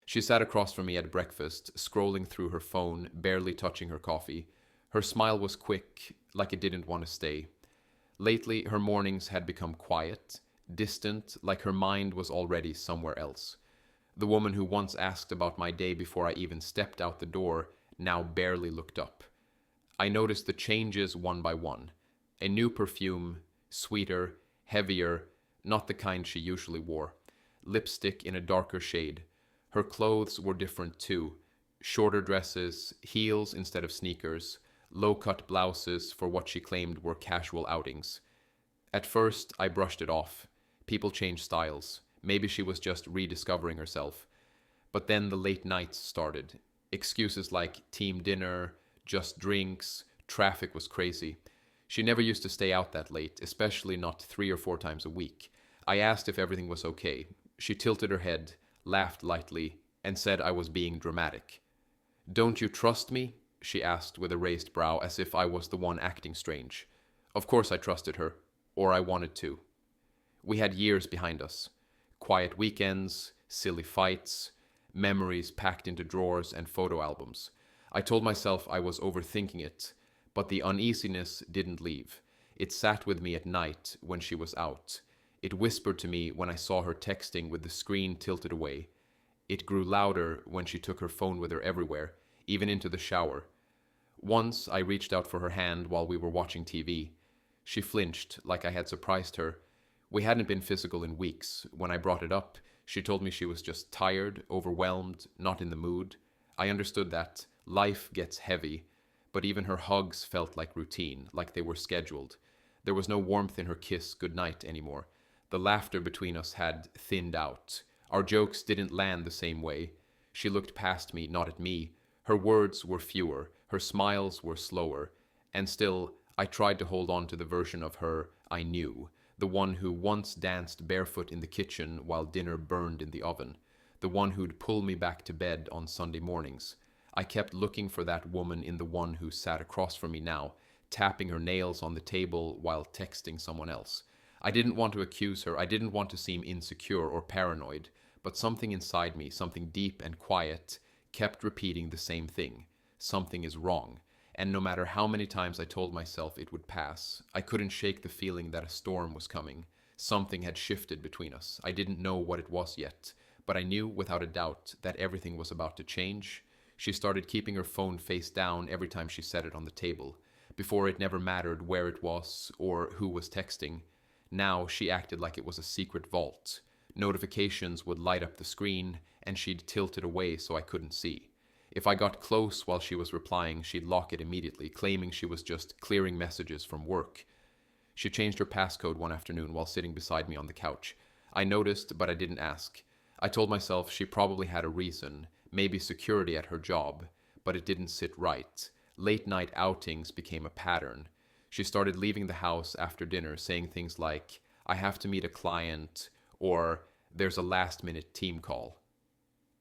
She sat across from me at breakfast, scrolling through her phone, barely touching her coffee. Her smile was quick, like it didn't want to stay. Lately, her mornings had become quiet, distant, like her mind was already somewhere else. The woman who once asked about my day before I even stepped out the door now barely looked up. I noticed the changes one by one. A new perfume, sweeter, heavier, not the kind she usually wore. Lipstick in a darker shade. Her clothes were different too. Shorter dresses, heels instead of sneakers, low cut blouses for what she claimed were casual outings. At first, I brushed it off. People change styles. Maybe she was just rediscovering herself. But then the late nights started. Excuses like team dinner, just drinks, traffic was crazy. She never used to stay out that late, especially not 3 or 4 times a week. I asked if everything was okay. She tilted her head, laughed lightly, and said I was being dramatic. Don't you trust me? She asked with a raised brow, as if I was the one acting strange. Of course I trusted her, or I wanted to. We had years behind us. Quiet weekends, silly fights, memories packed into drawers and photo albums. I told myself I was overthinking it, but the uneasiness didn't leave. It sat with me at night when she was out. It whispered to me when I saw her texting with the screen tilted away. It grew louder when she took her phone with her everywhere, even into the shower. Once I reached out for her hand while we were watching TV. She flinched, like I had surprised her. We hadn't been physical in weeks. When I brought it up, she told me she was just tired, overwhelmed, not in the mood. I understood that. Life gets heavy, but even her hugs felt like routine, like they were scheduled. There was no warmth in her kiss goodnight anymore. The laughter between us had thinned out. Our jokes didn't land the same way. She looked past me, not at me. Her words were fewer, her smiles were slower, and still I tried to hold on to the version of her I knew, the one who once danced barefoot in the kitchen while dinner burned in the oven, the one who'd pull me back to bed on Sunday mornings. I kept looking for that woman in the one who sat across from me now, tapping her nails on the table while texting someone else. I didn't want to accuse her, I didn't want to seem insecure or paranoid, but something inside me, something deep and quiet, kept repeating the same thing. Something is wrong. And no matter how many times I told myself it would pass, I couldn't shake the feeling that a storm was coming. Something had shifted between us. I didn't know what it was yet, but I knew without a doubt that everything was about to change. She started keeping her phone face down every time she set it on the table. Before, it never mattered where it was or who was texting. Now she acted like it was a secret vault. Notifications would light up the screen, and she'd tilt it away so I couldn't see. If I got close while she was replying, she'd lock it immediately, claiming she was just clearing messages from work. She changed her passcode one afternoon while sitting beside me on the couch. I noticed, but I didn't ask. I told myself she probably had a reason, maybe security at her job, but it didn't sit right. Late night outings became a pattern. She started leaving the house after dinner, saying things like, I have to meet a client, or there's a last minute team call.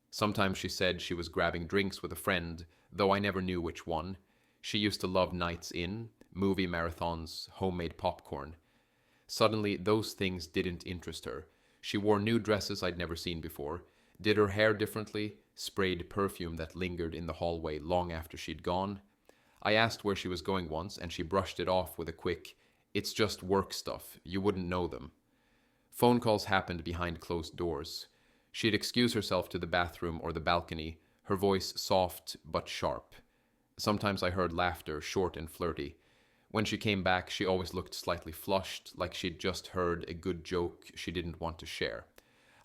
Sometimes she said she was grabbing drinks with a friend, though I never knew which one. She used to love nights in, movie marathons, homemade popcorn. Suddenly, those things didn't interest her. She wore new dresses I'd never seen before, did her hair differently, sprayed perfume that lingered in the hallway long after she'd gone. I asked where she was going once, and she brushed it off with a quick, it's just work stuff, you wouldn't know them. Phone calls happened behind closed doors. She'd excuse herself to the bathroom or the balcony, her voice soft but sharp. Sometimes I heard laughter, short and flirty. When she came back, she always looked slightly flushed, like she'd just heard a good joke she didn't want to share.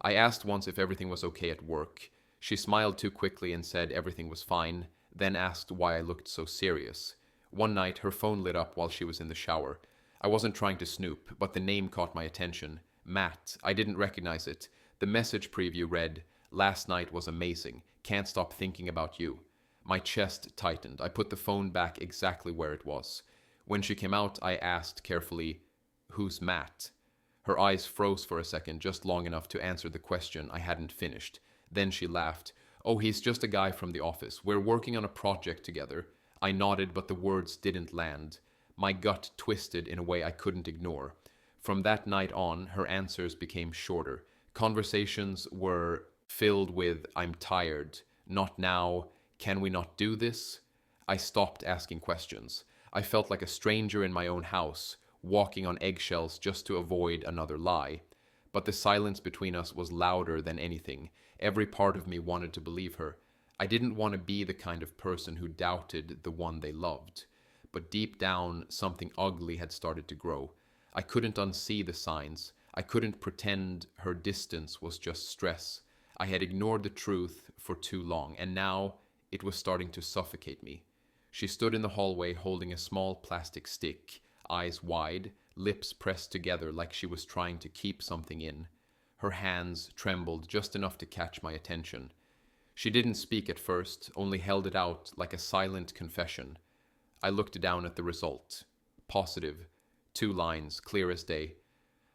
I asked once if everything was okay at work. She smiled too quickly and said everything was fine, then asked why I looked so serious. One night, her phone lit up while she was in the shower. I wasn't trying to snoop, but the name caught my attention. Matt. I didn't recognize it. The message preview read, last night was amazing. Can't stop thinking about you. My chest tightened. I put the phone back exactly where it was. When she came out, I asked carefully, who's Matt? Her eyes froze for a second, just long enough to answer the question I hadn't finished. Then she laughed. Oh, he's just a guy from the office. We're working on a project together. I nodded, but the words didn't land. My gut twisted in a way I couldn't ignore. From that night on, her answers became shorter. Conversations were filled with "I'm tired, not now, can we not do this?" I stopped asking questions. I felt like a stranger in my own house, walking on eggshells just to avoid another lie. But the silence between us was louder than anything. Every part of me wanted to believe her. I didn't want to be the kind of person who doubted the one they loved. But deep down, something ugly had started to grow. I couldn't unsee the signs. I couldn't pretend her distance was just stress. I had ignored the truth for too long, and now it was starting to suffocate me. She stood in the hallway holding a small plastic stick, eyes wide, lips pressed together like she was trying to keep something in. Her hands trembled just enough to catch my attention. She didn't speak at first, only held it out like a silent confession. I looked down at the result. Positive. 2 lines, clear as day.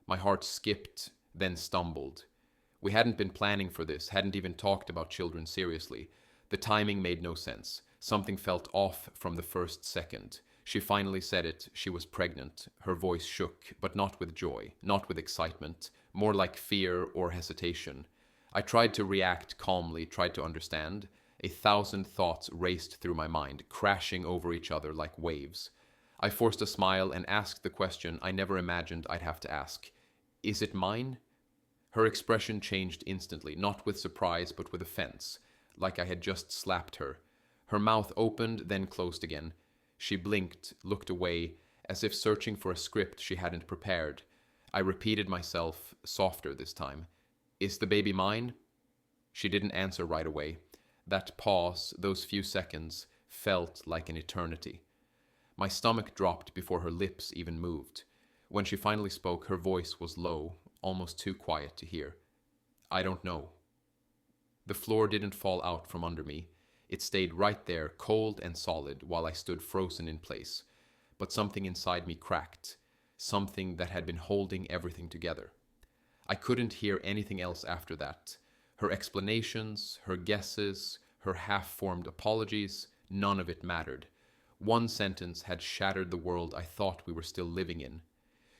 My heart skipped, then stumbled. We hadn't been planning for this, hadn't even talked about children seriously. The timing made no sense. Something felt off from the first second. She finally said it. She was pregnant. Her voice shook, but not with joy, not with excitement, more like fear or hesitation. I tried to react calmly, tried to understand. 1,000 thoughts raced through my mind, crashing over each other like waves. I forced a smile and asked the question I never imagined I'd have to ask. Is it mine? Her expression changed instantly, not with surprise, but with offense, like I had just slapped her. Her mouth opened, then closed again. She blinked, looked away, as if searching for a script she hadn't prepared. I repeated myself, softer this time. Is the baby mine? She didn't answer right away. That pause, those few seconds, felt like an eternity. My stomach dropped before her lips even moved. When she finally spoke, her voice was low, almost too quiet to hear. I don't know. The floor didn't fall out from under me. It stayed right there, cold and solid, while I stood frozen in place. But something inside me cracked, something that had been holding everything together. I couldn't hear anything else after that. Her explanations, her guesses, her half-formed apologies, none of it mattered. One sentence had shattered the world I thought we were still living in.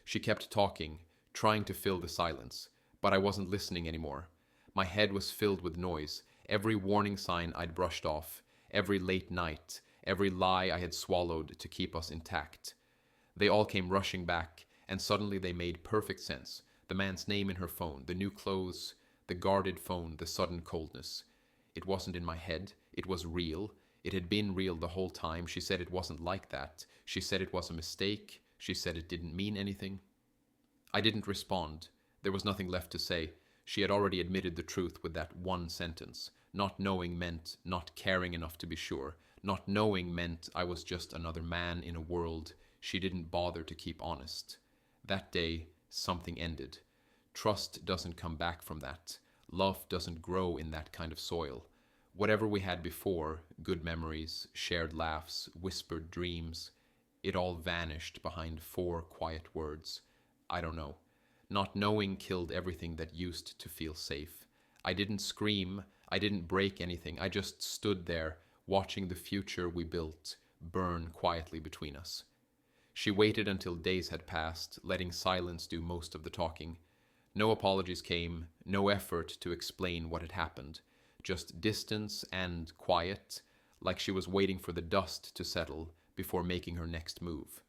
She kept talking, trying to fill the silence, but I wasn't listening anymore. My head was filled with noise, every warning sign I'd brushed off, every late night, every lie I had swallowed to keep us intact. They all came rushing back, and suddenly they made perfect sense. The man's name in her phone, the new clothes, the guarded phone, the sudden coldness. It wasn't in my head. It was real. It had been real the whole time. She said it wasn't like that. She said it was a mistake. She said it didn't mean anything. I didn't respond. There was nothing left to say. She had already admitted the truth with that one sentence. Not knowing meant not caring enough to be sure. Not knowing meant I was just another man in a world she didn't bother to keep honest. That day, something ended. Trust doesn't come back from that. Love doesn't grow in that kind of soil. Whatever we had before, good memories, shared laughs, whispered dreams, it all vanished behind 4 quiet words. I don't know. Not knowing killed everything that used to feel safe. I didn't scream. I didn't break anything. I just stood there, watching the future we built burn quietly between us. She waited until days had passed, letting silence do most of the talking. No apologies came, no effort to explain what had happened. Just distance and quiet, like she was waiting for the dust to settle before making her next move.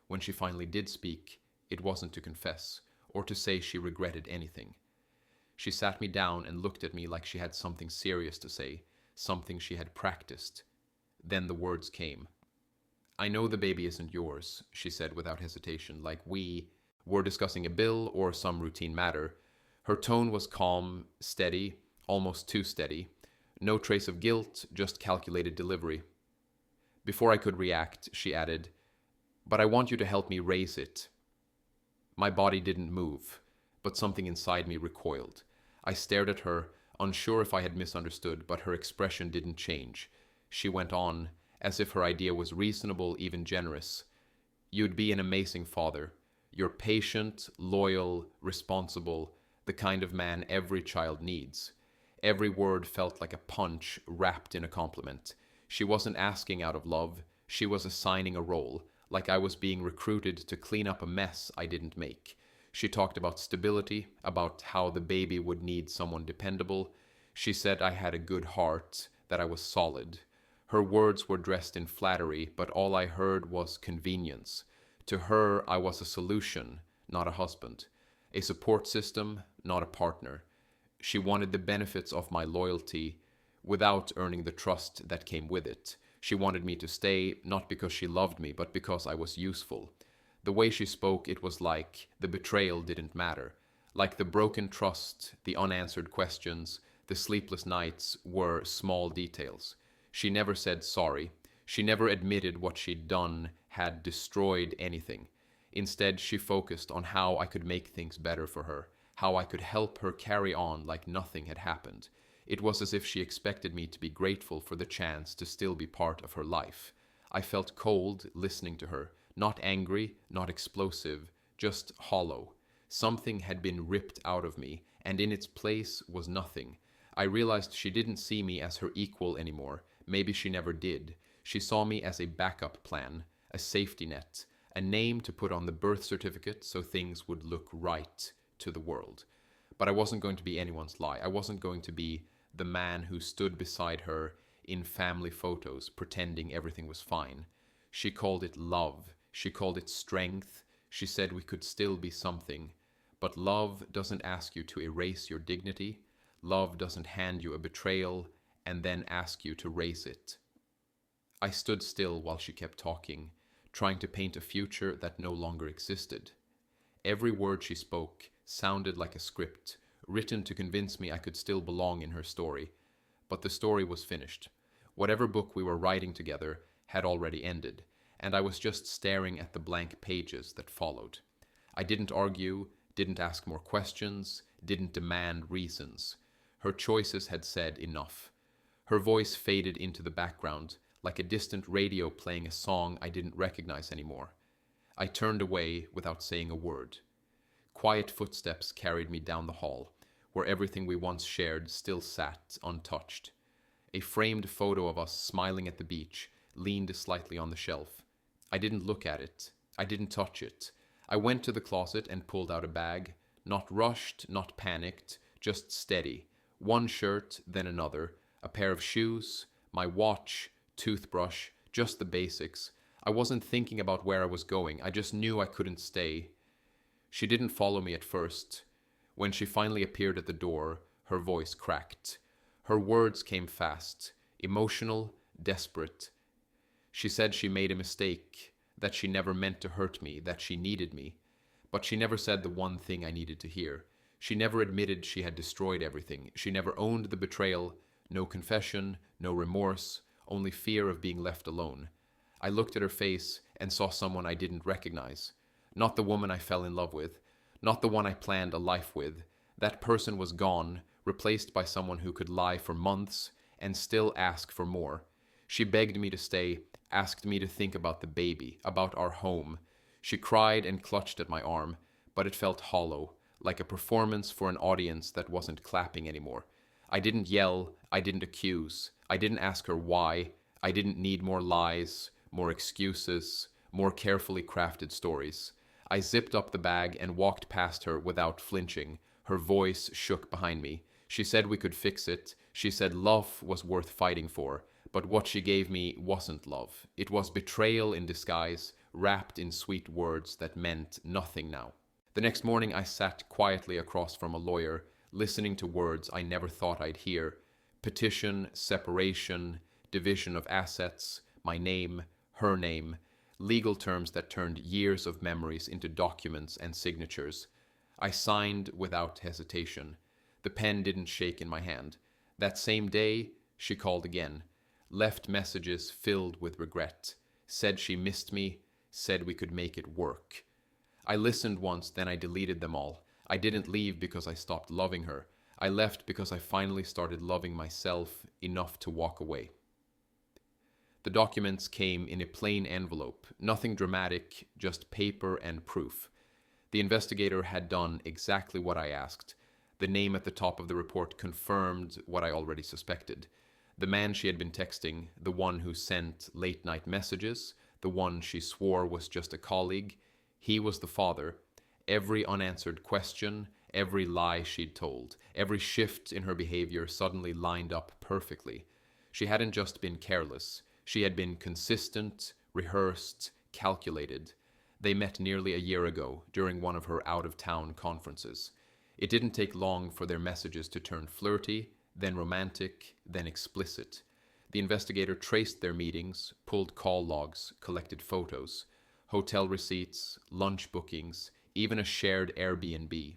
When she finally did speak, it wasn't to confess, or to say she regretted anything. She sat me down and looked at me like she had something serious to say, something she had practiced. Then the words came. I know the baby isn't yours, she said without hesitation, like we were discussing a bill or some routine matter. Her tone was calm, steady, almost too steady. No trace of guilt, just calculated delivery. Before I could react, she added, but I want you to help me raise it. My body didn't move, but something inside me recoiled. I stared at her, unsure if I had misunderstood, but her expression didn't change. She went on, as if her idea was reasonable, even generous. You'd be an amazing father. You're patient, loyal, responsible, the kind of man every child needs. Every word felt like a punch wrapped in a compliment. She wasn't asking out of love. She was assigning a role, like I was being recruited to clean up a mess I didn't make. She talked about stability, about how the baby would need someone dependable. She said I had a good heart, that I was solid. Her words were dressed in flattery, but all I heard was convenience. To her, I was a solution, not a husband, a support system, not a partner. She wanted the benefits of my loyalty without earning the trust that came with it. She wanted me to stay, not because she loved me, but because I was useful. The way she spoke, it was like the betrayal didn't matter. Like the broken trust, the unanswered questions, the sleepless nights were small details. She never said sorry. She never admitted what she'd done had destroyed anything. Instead, she focused on how I could make things better for her, how I could help her carry on like nothing had happened. It was as if she expected me to be grateful for the chance to still be part of her life. I felt cold listening to her, not angry, not explosive, just hollow. Something had been ripped out of me, and in its place was nothing. I realized she didn't see me as her equal anymore. Maybe she never did. She saw me as a backup plan, a safety net, a name to put on the birth certificate so things would look right to the world. But I wasn't going to be anyone's lie. I wasn't going to be the man who stood beside her in family photos pretending everything was fine. She called it love. She called it strength. She said we could still be something. But love doesn't ask you to erase your dignity. Love doesn't hand you a betrayal and then ask you to raise it. I stood still while she kept talking, trying to paint a future that no longer existed. Every word she spoke sounded like a script, written to convince me I could still belong in her story. But the story was finished. Whatever book we were writing together had already ended, and I was just staring at the blank pages that followed. I didn't argue, didn't ask more questions, didn't demand reasons. Her choices had said enough. Her voice faded into the background, like a distant radio playing a song I didn't recognize anymore. I turned away without saying a word. Quiet footsteps carried me down the hall, where everything we once shared still sat untouched. A framed photo of us smiling at the beach leaned slightly on the shelf. I didn't look at it. I didn't touch it. I went to the closet and pulled out a bag, not rushed, not panicked, just steady. One shirt, then another, a pair of shoes, my watch, toothbrush, just the basics. I wasn't thinking about where I was going. I just knew I couldn't stay. She didn't follow me at first. When she finally appeared at the door, her voice cracked. Her words came fast, emotional, desperate. She said she made a mistake, that she never meant to hurt me, that she needed me. But she never said the one thing I needed to hear. She never admitted she had destroyed everything. She never owned the betrayal. No confession, no remorse, only fear of being left alone. I looked at her face and saw someone I didn't recognize. Not the woman I fell in love with, not the one I planned a life with. That person was gone, replaced by someone who could lie for months and still ask for more. She begged me to stay, asked me to think about the baby, about our home. She cried and clutched at my arm, but it felt hollow, like a performance for an audience that wasn't clapping anymore. I didn't yell, I didn't accuse, I didn't ask her why. I didn't need more lies, more excuses, more carefully crafted stories. I zipped up the bag and walked past her without flinching. Her voice shook behind me. She said we could fix it. She said love was worth fighting for. But what she gave me wasn't love. It was betrayal in disguise, wrapped in sweet words that meant nothing now. The next morning I sat quietly across from a lawyer, listening to words I never thought I'd hear. Petition, separation, division of assets, my name, her name, legal terms that turned years of memories into documents and signatures. I signed without hesitation. The pen didn't shake in my hand. That same day, she called again, left messages filled with regret, said she missed me, said we could make it work. I listened once, then I deleted them all. I didn't leave because I stopped loving her. I left because I finally started loving myself enough to walk away. The documents came in a plain envelope, nothing dramatic, just paper and proof. The investigator had done exactly what I asked. The name at the top of the report confirmed what I already suspected. The man she had been texting, the one who sent late-night messages, the one she swore was just a colleague, he was the father. Every unanswered question, every lie she'd told, every shift in her behavior suddenly lined up perfectly. She hadn't just been careless, she had been consistent, rehearsed, calculated. They met nearly a year ago during one of her out-of-town conferences. It didn't take long for their messages to turn flirty, then romantic, then explicit. The investigator traced their meetings, pulled call logs, collected photos, hotel receipts, lunch bookings, even a shared Airbnb.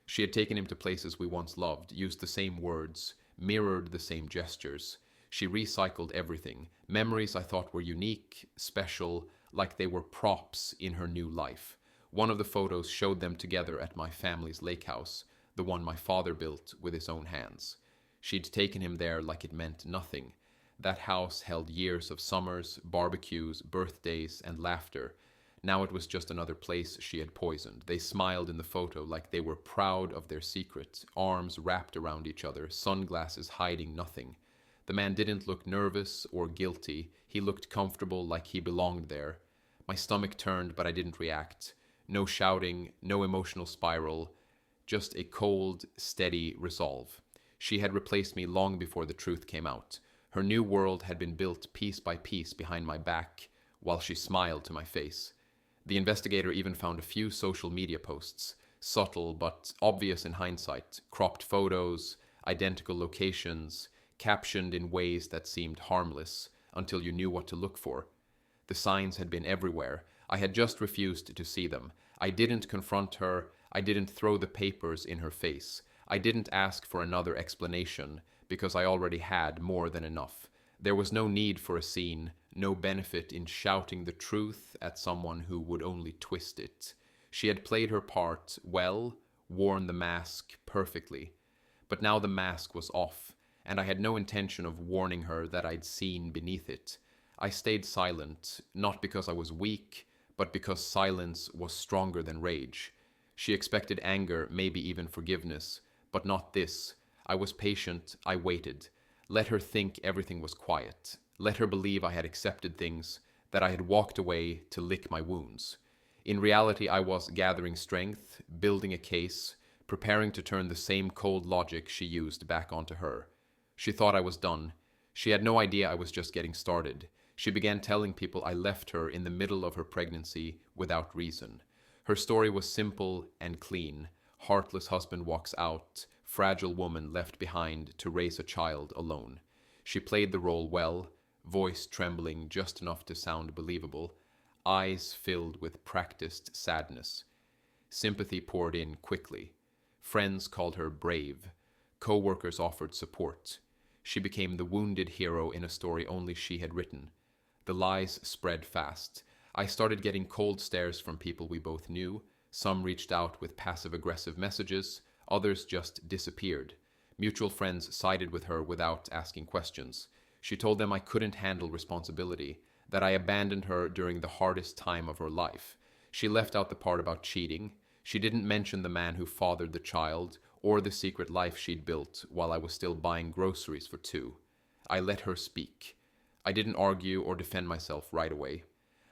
She had taken him to places we once loved, used the same words, mirrored the same gestures. She recycled everything, memories I thought were unique, special, like they were props in her new life. One of the photos showed them together at my family's lake house, the one my father built with his own hands. She'd taken him there like it meant nothing. That house held years of summers, barbecues, birthdays, and laughter. Now it was just another place she had poisoned. They smiled in the photo like they were proud of their secret, arms wrapped around each other, sunglasses hiding nothing. The man didn't look nervous or guilty. He looked comfortable, like he belonged there. My stomach turned, but I didn't react. No shouting, no emotional spiral, just a cold, steady resolve. She had replaced me long before the truth came out. Her new world had been built piece by piece behind my back, while she smiled to my face. The investigator even found a few social media posts, subtle but obvious in hindsight, cropped photos, identical locations, captioned in ways that seemed harmless until you knew what to look for. The signs had been everywhere. I had just refused to see them. I didn't confront her. I didn't throw the papers in her face. I didn't ask for another explanation because I already had more than enough. There was no need for a scene, no benefit in shouting the truth at someone who would only twist it. She had played her part well, worn the mask perfectly. But now the mask was off, and I had no intention of warning her that I'd seen beneath it. I stayed silent, not because I was weak, but because silence was stronger than rage. She expected anger, maybe even forgiveness, but not this. I was patient, I waited. Let her think everything was quiet. Let her believe I had accepted things, that I had walked away to lick my wounds. In reality, I was gathering strength, building a case, preparing to turn the same cold logic she used back onto her. She thought I was done. She had no idea I was just getting started. She began telling people I left her in the middle of her pregnancy without reason. Her story was simple and clean. Heartless husband walks out, fragile woman left behind to raise a child alone. She played the role well, voice trembling just enough to sound believable, eyes filled with practiced sadness. Sympathy poured in quickly. Friends called her brave. Co-workers offered support. She became the wounded hero in a story only she had written. The lies spread fast. I started getting cold stares from people we both knew. Some reached out with passive-aggressive messages. Others just disappeared. Mutual friends sided with her without asking questions. She told them I couldn't handle responsibility, that I abandoned her during the hardest time of her life. She left out the part about cheating. She didn't mention the man who fathered the child or the secret life she'd built while I was still buying groceries for two. I let her speak. I didn't argue or defend myself right away.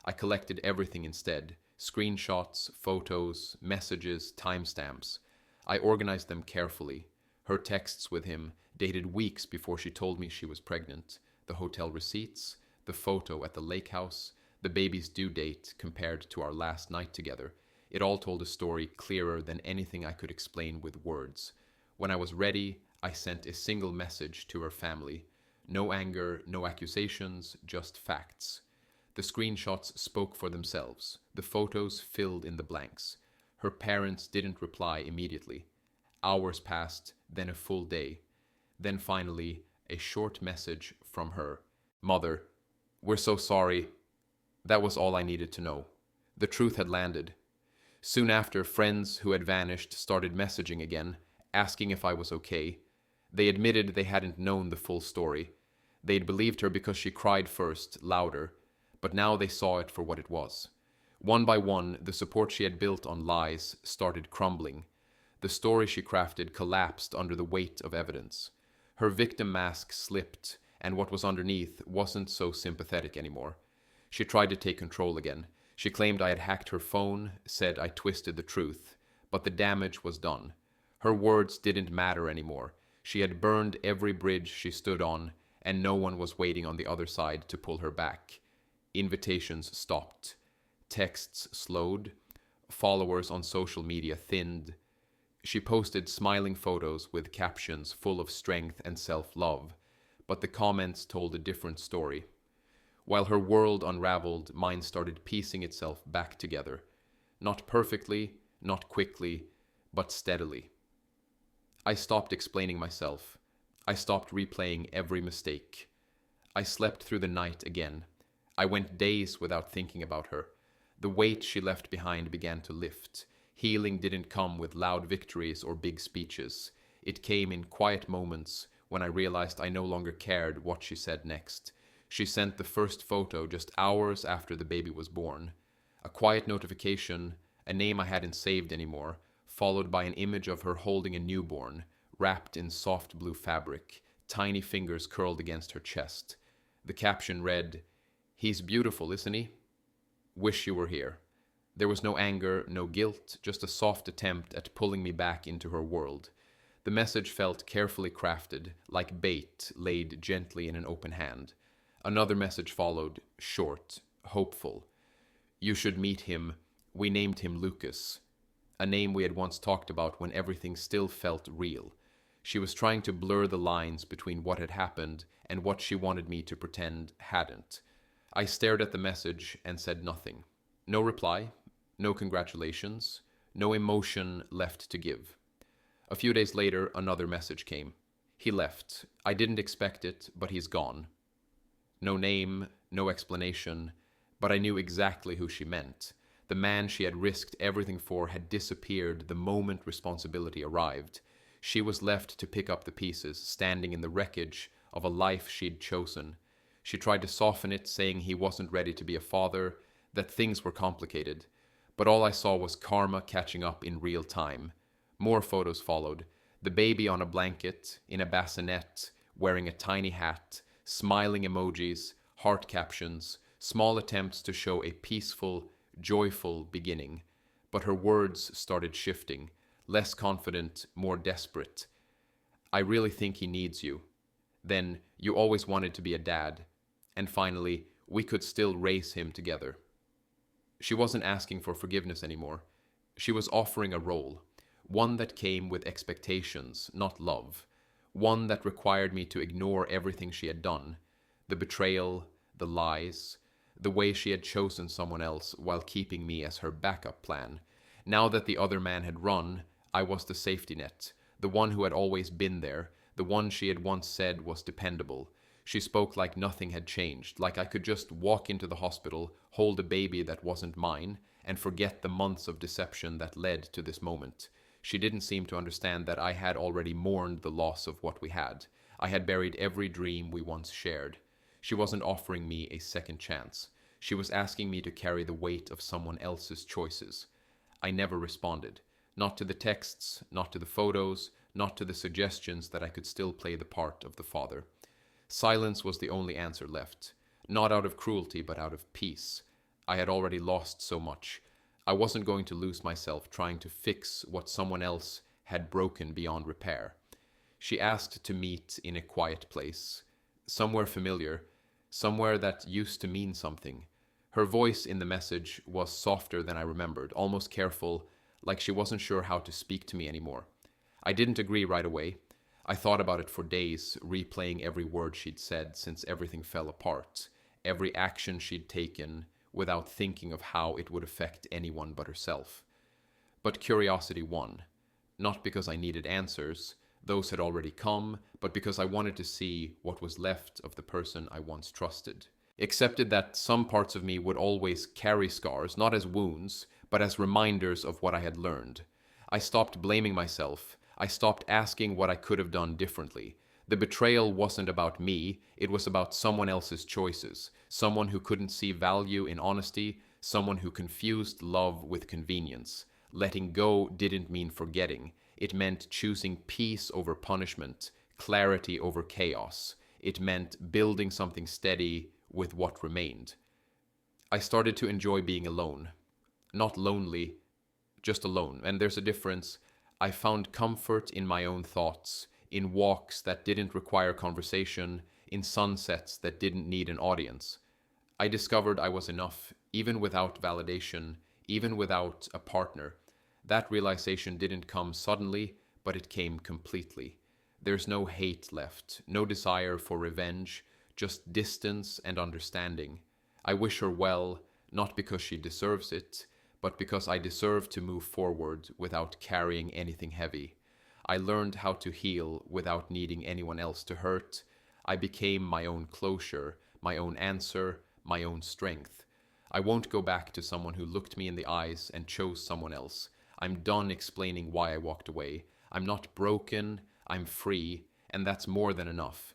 I collected everything instead: screenshots, photos, messages, timestamps. I organized them carefully. Her texts with him, dated weeks before she told me she was pregnant, the hotel receipts, the photo at the lake house, the baby's due date compared to our last night together. It all told a story clearer than anything I could explain with words. When I was ready, I sent a single message to her family. No anger, no accusations, just facts. The screenshots spoke for themselves. The photos filled in the blanks. Her parents didn't reply immediately. Hours passed, then a full day. Then finally, a short message from her. "Mother, we're so sorry." That was all I needed to know. The truth had landed. Soon after, friends who had vanished started messaging again, asking if I was okay. They admitted they hadn't known the full story. They'd believed her because she cried first, louder, but now they saw it for what it was. One by one, the support she had built on lies started crumbling. The story she crafted collapsed under the weight of evidence. Her victim mask slipped, and what was underneath wasn't so sympathetic anymore. She tried to take control again. She claimed I had hacked her phone, said I twisted the truth, but the damage was done. Her words didn't matter anymore. She had burned every bridge she stood on, and no one was waiting on the other side to pull her back. Invitations stopped. Texts slowed. Followers on social media thinned. She posted smiling photos with captions full of strength and self-love, but the comments told a different story. While her world unraveled, mine started piecing itself back together. Not perfectly, not quickly, but steadily. I stopped explaining myself. I stopped replaying every mistake. I slept through the night again. I went days without thinking about her. The weight she left behind began to lift. Healing didn't come with loud victories or big speeches. It came in quiet moments when I realized I no longer cared what she said next. She sent the first photo just hours after the baby was born. A quiet notification, a name I hadn't saved anymore, followed by an image of her holding a newborn, wrapped in soft blue fabric, tiny fingers curled against her chest. The caption read, "He's beautiful, isn't he? Wish you were here." There was no anger, no guilt, just a soft attempt at pulling me back into her world. The message felt carefully crafted, like bait laid gently in an open hand. Another message followed, short, hopeful. "You should meet him. We named him Lucas." A name we had once talked about when everything still felt real. She was trying to blur the lines between what had happened and what she wanted me to pretend hadn't. I stared at the message and said nothing. No reply, no congratulations, no emotion left to give. A few days later, another message came. He left. I didn't expect it, but he's gone. No name, no explanation, but I knew exactly who she meant. The man she had risked everything for had disappeared the moment responsibility arrived. She was left to pick up the pieces, standing in the wreckage of a life she'd chosen. She tried to soften it, saying he wasn't ready to be a father, that things were complicated. But all I saw was karma catching up in real time. More photos followed. The baby on a blanket, in a bassinet, wearing a tiny hat, smiling emojis, heart captions, small attempts to show a peaceful, joyful beginning. But her words started shifting, less confident, more desperate. "I really think he needs you." Then, "You always wanted to be a dad." And finally, "We could still raise him together." She wasn't asking for forgiveness anymore. She was offering a role, one that came with expectations, not love, one that required me to ignore everything she had done, the betrayal, the lies, the way she had chosen someone else while keeping me as her backup plan. Now that the other man had run, I was the safety net, the one who had always been there, the one she had once said was dependable. She spoke like nothing had changed, like I could just walk into the hospital, hold a baby that wasn't mine, and forget the months of deception that led to this moment. She didn't seem to understand that I had already mourned the loss of what we had. I had buried every dream we once shared. She wasn't offering me a second chance. She was asking me to carry the weight of someone else's choices. I never responded. Not to the texts, not to the photos, not to the suggestions that I could still play the part of the father. Silence was the only answer left. Not out of cruelty, but out of peace. I had already lost so much. I wasn't going to lose myself trying to fix what someone else had broken beyond repair. She asked to meet in a quiet place, somewhere familiar, somewhere that used to mean something. Her voice in the message was softer than I remembered, almost careful, like she wasn't sure how to speak to me anymore. I didn't agree right away. I thought about it for days, replaying every word she'd said since everything fell apart, every action she'd taken, without thinking of how it would affect anyone but herself. But curiosity won. Not because I needed answers, those had already come, but because I wanted to see what was left of the person I once trusted. Accepted that some parts of me would always carry scars, not as wounds, but as reminders of what I had learned. I stopped blaming myself. I stopped asking what I could have done differently. The betrayal wasn't about me, it was about someone else's choices, someone who couldn't see value in honesty, someone who confused love with convenience. Letting go didn't mean forgetting. It meant choosing peace over punishment, clarity over chaos. It meant building something steady with what remained. I started to enjoy being alone. Not lonely, just alone. And there's a difference. I found comfort in my own thoughts, in walks that didn't require conversation, in sunsets that didn't need an audience. I discovered I was enough, even without validation, even without a partner. That realization didn't come suddenly, but it came completely. There's no hate left, no desire for revenge, just distance and understanding. I wish her well, not because she deserves it, but because I deserve to move forward without carrying anything heavy. I learned how to heal without needing anyone else to hurt. I became my own closure, my own answer, my own strength. I won't go back to someone who looked me in the eyes and chose someone else. I'm done explaining why I walked away. I'm not broken, I'm free, and that's more than enough.